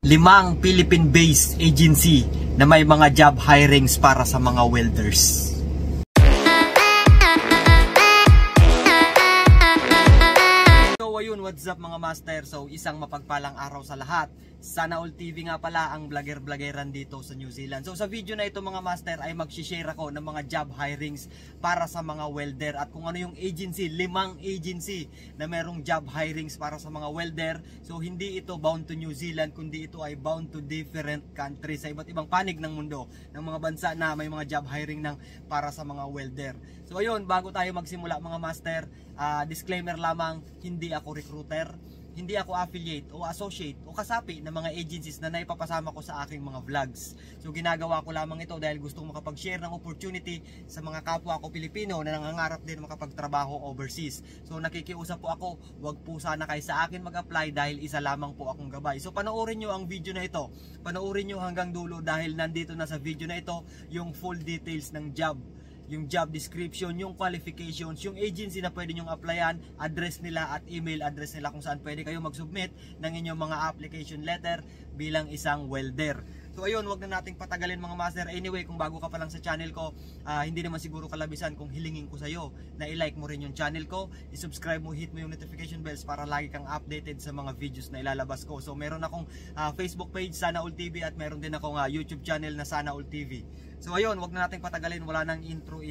5 Philippine-based agency na may mga job hirings para sa mga welders. So ayun, what's up mga master? So isang mapagpalang araw sa lahat. Sana All TV nga pala ang vlogger-vloggeran dito sa New Zealand. So sa video na ito mga master ay mag-share ako ng mga job hirings para sa mga welder at kung ano yung agency, 5 agency na merong job hirings para sa mga welder. So hindi ito bound to New Zealand kundi ito ay bound to different countries sa iba't ibang panig ng mundo ng mga bansa na may mga job hiring ng para sa mga welder. So ayun, bago tayo magsimula mga master, disclaimer lamang, hindi ako recruiter, hindi ako affiliate o associate o kasapi ng mga agencies na naipapasama ko sa aking mga vlogs. So ginagawa ko lamang ito dahil gusto makapag-share ng opportunity sa mga kapwa ko Pilipino na nangangarap din makapagtrabaho overseas. So nakikiusap po ako, wag po sana kayo sa akin mag-apply dahil isa lamang po akong gabay. So panoorin nyo ang video na ito, panoorin nyo hanggang dulo dahil nandito na sa video na ito yung full details ng job, yung job description, yung qualifications, yung agency na pwede nyong applyan, address nila at email address nila kung saan pwede kayo mag-submit ng inyong mga application letter bilang isang welder. So ayun, wag na nating patagalin mga master. Anyway, kung bago ka pa lang sa channel ko, hindi naman siguro kalabisan kung hilingin ko sa'yo na i-like mo rin yung channel ko, i-subscribe mo, hit mo yung notification bells para lagi kang updated sa mga videos na ilalabas ko. So meron akong Facebook page, Sana All TV, at meron din akong YouTube channel na Sana All TV. So ayun, wag na nating patagalin, wala nang intro.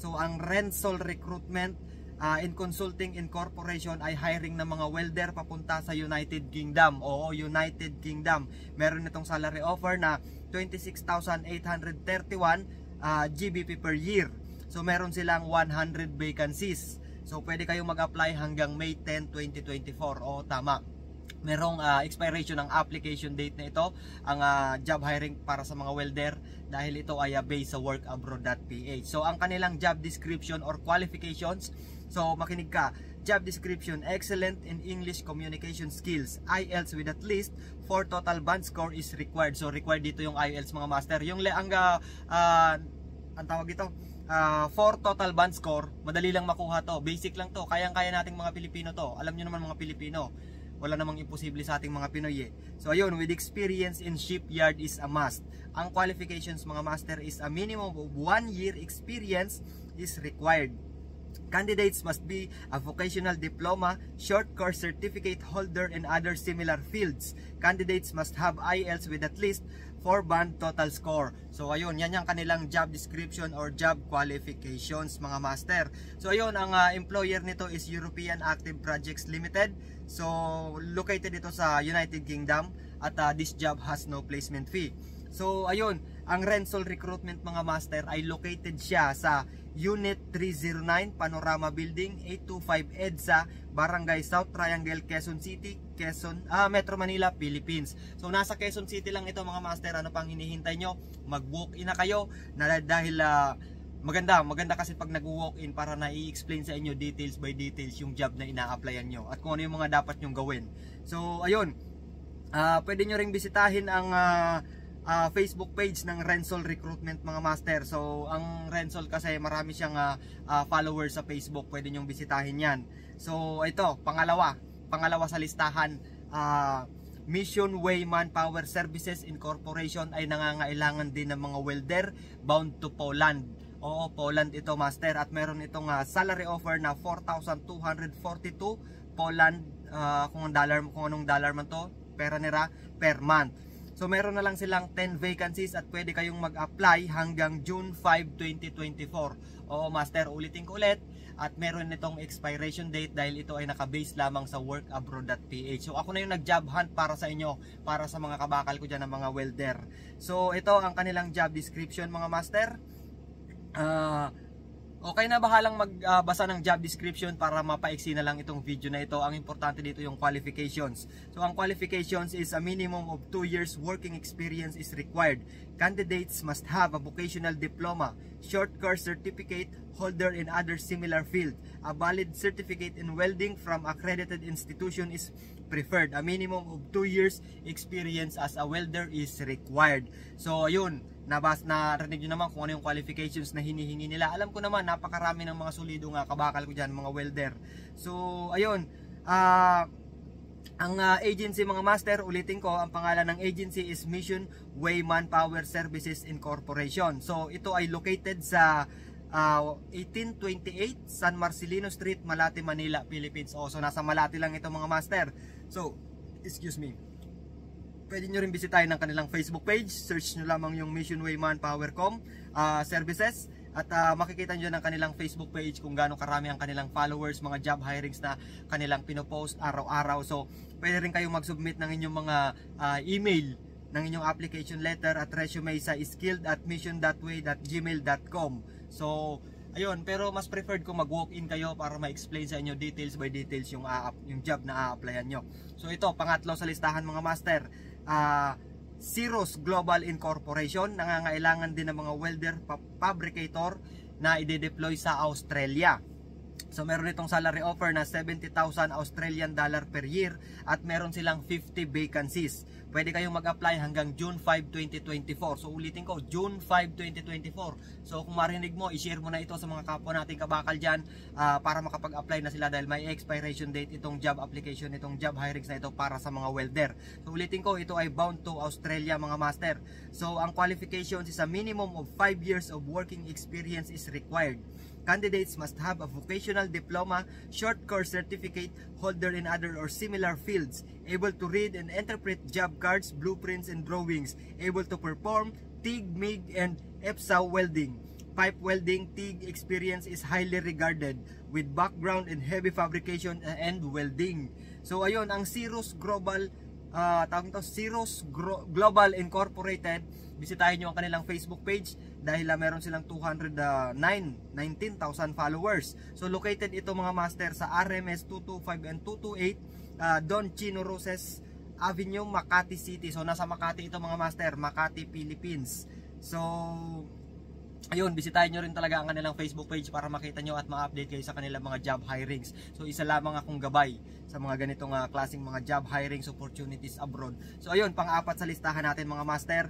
So ang Rensol Recruitment and Consulting Incorporation ay hiring ng mga welder papunta sa United Kingdom. Oo, United Kingdom. Meron itong salary offer na 26,831 GBP per year. So meron silang 100 vacancies. So pwede kayong mag-apply hanggang May 10, 2024. O tama. Merong expiration ng application date na ito, ang job hiring para sa mga welder, dahil ito ay based sa workabroad.ph. So ang kanilang job description or qualifications, so makinig ka. Job description: excellent in English communication skills, IELTS with at least 4 total band score is required. So required dito yung IELTS mga master. Yung ang tawag dito, 4 total band score, madali lang makuha to, basic lang to, kayang-kaya nating mga Pilipino to. Alam nyo naman mga Pilipino, wala namang imposible sa ating mga Pinoy eh. So ayun, with experience in shipyard is a must. Ang qualifications mga master is a minimum of 1 year experience is required. Candidates must be a vocational diploma, short course certificate holder and other similar fields. Candidates must have IELTS with at least 4 band total score. So ayun, yan yung kanilang job description or job qualifications mga master. So ayun, ang employer nito is European Active Projects Limited. So located ito sa United Kingdom at this job has no placement fee. So ayun, ang Rensol Recruitment mga master ay located siya sa Unit 309 Panorama Building, 825 EDSA, Barangay South Triangle, Quezon City, Metro Manila, Philippines. So nasa Quezon City lang ito mga master. Ano pang hinihintay nyo? Mag-walk-in na kayo dahil maganda kasi pag nag-walk-in para na i-explain sa inyo details by details yung job na ina-applyan nyo at kung ano yung mga dapat nyong gawin. So ayun, pwede nyo ring bisitahin ang Facebook page ng Rensol Recruitment mga master. So ang Rensol kasi marami siyang followers sa Facebook, pwede nyong bisitahin yan. So ito, pangalawa sa listahan, Mission Way Manpower Services Incorporation ay nangangailangan din ng mga welder bound to Poland. Oo, Poland ito master, at meron itong salary offer na 4,242 Poland, kung anong dollar man to, pera nila per month. So meron na lang silang 10 vacancies at pwede kayong mag-apply hanggang June 5, 2024. Oo master, ulitin ko ulit, at meron nitong expiration date dahil ito ay nakabase lamang sa workabroad.ph. So ako na yung nag-job hunt para sa inyo, para sa mga kabakal ko dyan ng mga welder. So ito ang kanilang job description mga master. Okay na bahalang magbasa ng job description para mapaiksi na lang itong video na ito. Ang importante dito yung qualifications. So ang qualifications is a minimum of 2 years working experience is required. Candidates must have a vocational diploma, short course certificate holder in other similar field. A valid certificate in welding from accredited institution is preferred. A minimum of 2 years experience as a welder is required. So ayun, narinig nyo naman kung ano yung qualifications na hinihingi nila. Alam ko naman, napakarami ng mga solido nga kabakal ko dyan, mga welder. So ayun, Ang agency mga master, ulitin ko, ang pangalan ng agency is Mission Way Manpower Services Incorporation. So ito ay located sa 1828 San Marcelino Street, Malate, Manila, Philippines. So nasa Malate lang ito mga master. So, excuse me. Pwede nyo rin bisitahin ng kanilang Facebook page. Search nyo lamang yung Mission Way Manpower Services. At makikita nyo ng kanilang Facebook page kung gaano karami ang kanilang followers, mga job hirings na kanilang pinopost araw-araw. So, pwede rin kayong mag-submit ng inyong mga email, ng inyong application letter at resume sa skilled@mission.way.gmail.com. So, ayun, pero mas preferred ko mag-walk-in kayo para ma-explain sa inyo details by details yung job na a-applyan nyo. So, ito, pangatlo sa listahan mga master. Cirrus Global Incorporation, nangangailangan din ng mga welder fabricator na ide-deploy sa Australia. So meron itong salary offer na 70,000 Australian dollar per year at meron silang 50 vacancies. Pwede kayong mag-apply hanggang June 5, 2024. So ulitin ko, June 5, 2024. So kung marinig mo, i-share mo na ito sa mga kapwa nating kabakal dyan para makapag-apply na sila dahil may expiration date itong job application, itong job hirings na ito para sa mga welder. So ulitin ko, ito ay bound to Australia mga master. So ang qualifications is a minimum of 5 years of working experience is required. Candidates must have a vocational diploma, short course certificate holder in other or similar fields, able to read and interpret job cards, blueprints, and drawings, able to perform TIG, MIG, and EPSA welding. Pipe welding, TIG experience is highly regarded with background in heavy fabrication and welding. So ayun, ang Cirrus Global Global Incorporated, bisitahin nyo ang kanilang Facebook page dahil meron silang 19,000 followers. So located ito mga master sa RMS 225 and 228 Don Chino Roses Avenue, Makati City. So nasa Makati ito mga master, Makati, Philippines. So ayun, bisitahin nyo rin talaga ang kanilang Facebook page para makita nyo at ma-update kayo sa kanilang mga job hirings. So isa lamang akong gabay sa mga ganitong klaseng mga job hirings opportunities abroad. So ayun, pang-apat sa listahan natin mga master,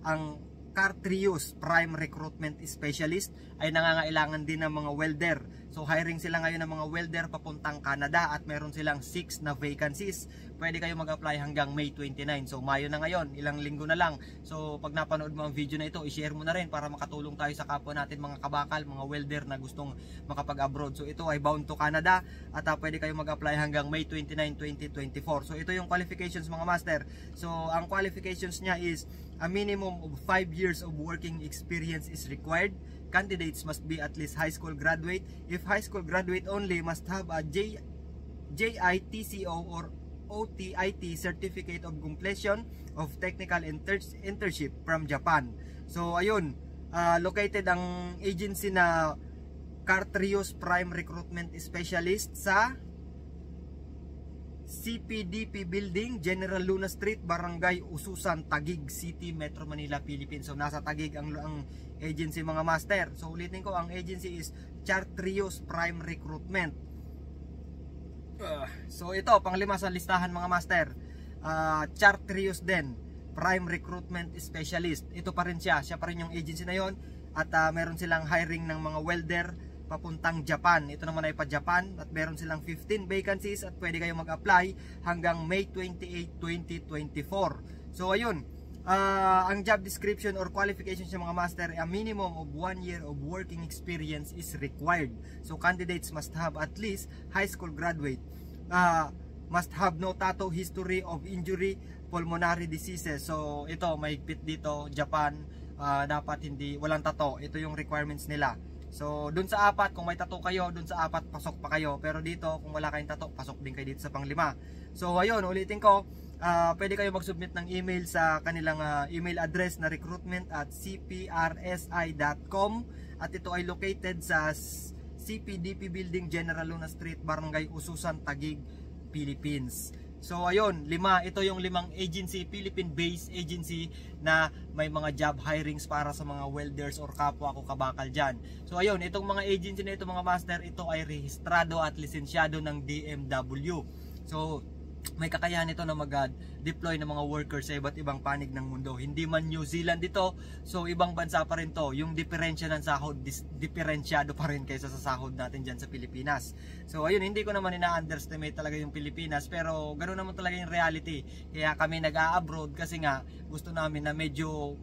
ang Cartrius Prime Recruitment Specialist ay nangangailangan din ng mga welder. So hiring sila ngayon ng mga welder papuntang Canada at meron silang 6 na vacancies. Pwede kayo mag-apply hanggang May 29. So Mayo na ngayon, ilang linggo na lang. So pag napanood mo ang video na ito, i-share mo na rin para makatulong tayo sa kapwa natin mga kabakal, mga welder na gustong makapag-abroad. So ito ay bound to Canada at pwede kayo mag-apply hanggang May 29, 2024. So ito yung qualifications mga master. So ang qualifications niya is a minimum of 5 years of working experience is required. Candidates must be at least high school graduate. If high school graduate only, must have a JITCO or OTIT certificate of completion of technical internship from Japan. So ayun, located ang agency na Cartrius Prime Recruitment Specialist sa CPDP Building, General Luna Street, Barangay Ususan, Taguig City, Metro Manila, Philippines. So nasa Taguig ang agency mga master. So ulitin ko, ang agency is Cartrius Prime Recruitment. So ito, pang-5 sa listahan mga master, Cartrius din, Prime Recruitment Specialist. Ito pa rin siya pa rin yung agency na yon. At meron silang hiring ng mga welder papuntang Japan. Ito naman ay pa Japan at meron silang 15 vacancies at pwede kayong mag-apply hanggang May 28, 2024. So ayun, ang job description or qualifications ng mga master, a minimum of 1 year of working experience is required. So candidates must have at least high school graduate, must have no tattoo history of injury, pulmonary diseases. So ito, may higpit dito, Japan, dapat walang tattoo. Ito yung requirements nila. So dun sa 4, kung may tattoo kayo, dun sa 4 pasok pa kayo. Pero dito, kung wala kayong tattoo, pasok din kayo dito sa pang-5. So ayun, ulitin ko, pwede kayo mag-submit ng email sa kanilang email address na recruitment@cprsi.com. At ito ay located sa CPDP Building, General Luna Street, Barangay Ususan, Taguig, Philippines. So ayun, 5, ito yung 5 agency, Philippine-based agency na may mga job hirings para sa mga welders or kapwa ko kabakal dyan. So ayun, itong mga agency na ito mga master, ito ay rehistrado at lisensyado ng DMW. So may kakayahan ito na mag-deploy ng mga workers sa iba't ibang panig ng mundo. Hindi man New Zealand dito, so ibang bansa pa rin to. Yung diferensya ng sahod, diferensyado pa rin kaysa sa sahod natin dyan sa Pilipinas. So ayun, hindi ko naman ina-underestimate talaga yung Pilipinas, pero ganoon naman talaga yung reality. Kaya kami nag-a-abroad kasi nga gusto namin na medyo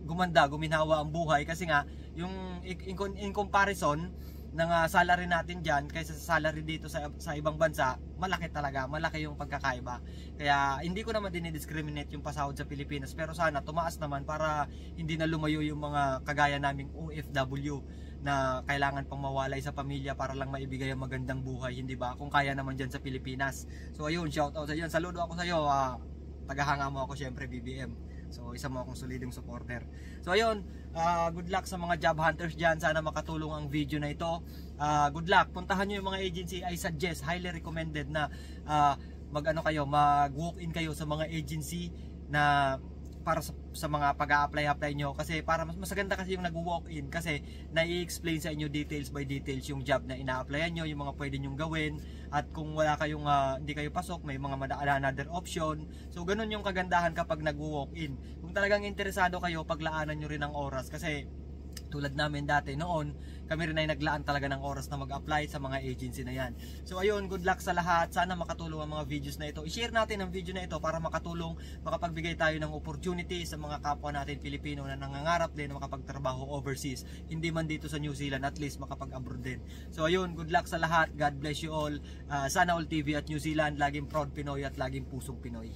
gumanda, guminhawa ang buhay, kasi nga yung in comparison ng salary natin dyan kaysa sa salary dito sa ibang bansa, malaki talaga, malaki yung pagkakaiba. Kaya hindi ko naman dinidiscriminate yung pasahod sa Pilipinas, pero sana tumaas naman para hindi na lumayo yung mga kagaya naming OFW na kailangan pang mawalay sa pamilya para lang maibigay ang magandang buhay, hindi ba? Kung kaya naman dyan sa Pilipinas. So ayun, shout out sa iyo, saludo ako sa iyo, tagahanga mo ako syempre, BBM. So isa mo akong solidong supporter. So ayun, good luck sa mga job hunters dyan. Sana makatulong ang video na ito. Good luck. Puntahan nyo yung mga agency. I suggest, highly recommended na mag-walk-in kayo sa mga agency na para sa mga pag-a-apply nyo, kasi para mas maganda kasi yung nag-walk-in, kasi nai-explain sa inyo details by details yung job na ina-applyan nyo, yung mga pwede nyong gawin, at kung wala kayong hindi kayo pasok, may mga another option. So ganun yung kagandahan kapag nag-walk-in. Kung talagang interesado kayo, paglaanan nyo rin ang oras, kasi tulad namin dati noon, kami rin ay naglaan talaga ng oras na mag-apply sa mga agency na yan. So ayun, good luck sa lahat. Sana makatulong ang mga videos na ito. I-share natin ang video na ito para makatulong, makapagbigay tayo ng opportunity sa mga kapwa natin Pilipino na nangangarap din na makapagtrabaho overseas. Hindi man dito sa New Zealand, at least makapag-abroad din. So ayun, good luck sa lahat. God bless you all. Sana All TV at New Zealand, laging proud Pinoy at laging pusong Pinoy.